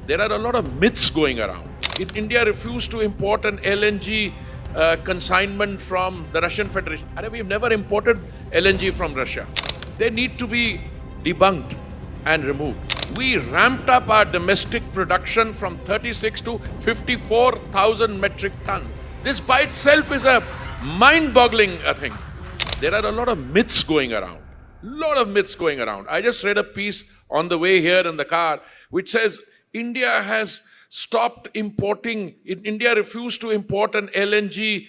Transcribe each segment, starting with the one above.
There are a lot of myths going around. India refused to import an LNG consignment from the Russian Federation. We've never imported LNG from Russia. They need to be debunked and removed. We ramped up our domestic production from 36 to 54,000 metric tons. This by itself is a mind-boggling thing. There are a lot of myths going around. I just read a piece on the way here in the car which says India has stopped importing, India refused to import an LNG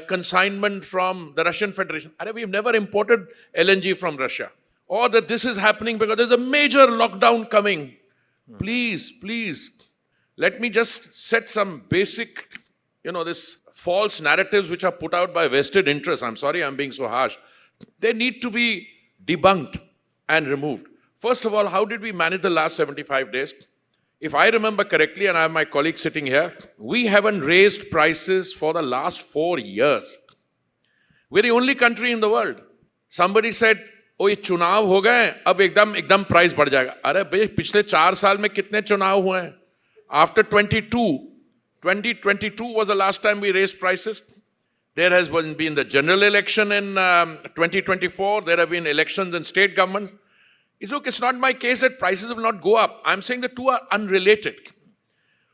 consignment from the Russian Federation. We've never imported LNG from Russia. Or that this is happening because there's a major lockdown coming. Please, let me just set some basic, this false narratives which are put out by vested interests. I'm sorry I'm being so harsh. They need to be debunked and removed. First of all, how did we manage the last 75 days? If I remember correctly, and I have my colleague sitting here, we haven't raised prices for the last 4 years. We're the only country in the world. Somebody said, oh, ये चुनाव हो गए, अब एकदम price बढ़ जाएगा. अरे भाई, पिछले 4 साल में कितने चुनाव हुए हैं? After 2022 was the last time we raised prices. There has been the general election in 2024. There have been elections in state government. Look, it's not my case that prices will not go up. I'm saying the two are unrelated.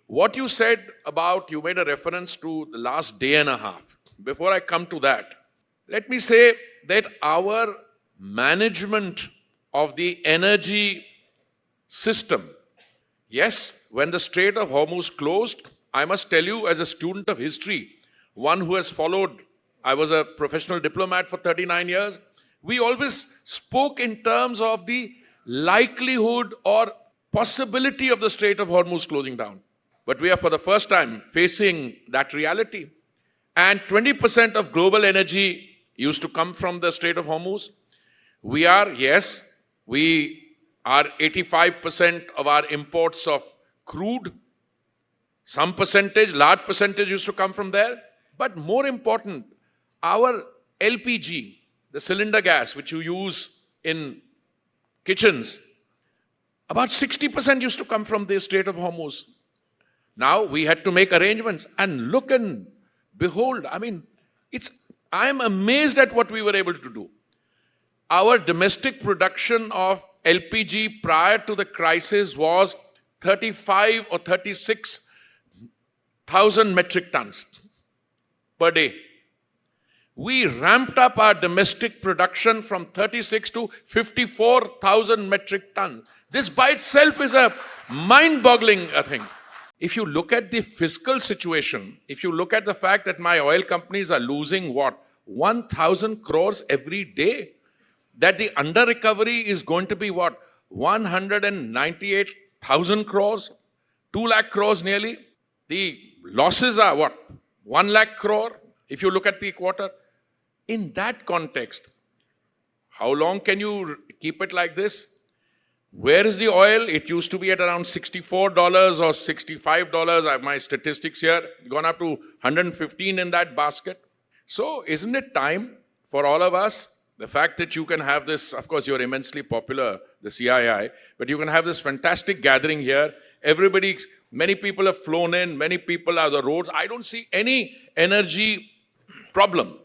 What you said about, you made a reference to the last day and a half. Before I come to that, let me say that our management of the energy system, yes, when the Strait of Hormuz closed, I must tell you as a student of history, one who has followed, I was a professional diplomat for 39 years, we always spoke in terms of the likelihood or possibility of the Strait of Hormuz closing down. But we are for the first time facing that reality. And 20% of global energy used to come from the Strait of Hormuz. We are 85% of our imports of crude. Some percentage, large percentage used to come from there. But more important, our LPG, the cylinder gas which you use in kitchens, about 60% used to come from the Strait of Hormuz. Now we had to make arrangements, and look and behold, I am amazed at what we were able to do. Our domestic production of LPG prior to the crisis was 35 or 36,000 metric tons per day. We ramped up our domestic production from 36 to 54,000 metric tons. This by itself is a mind-boggling thing. If you look at the fiscal situation, if you look at the fact that my oil companies are losing 1,000 crores every day, that the under-recovery is going to be 198,000 crores, 2 lakh crores nearly. The losses are 1 lakh crore, if you look at the quarter. In that context, how long can you keep it like this? Where is the oil? It used to be at around $64 or $65. I have my statistics here, gone up to 115 in that basket. So isn't it time for all of us, the fact that you can have this, of course you're immensely popular, the CII, but you can have this fantastic gathering here. Many people have flown in, many people are on the roads. I don't see any energy problem.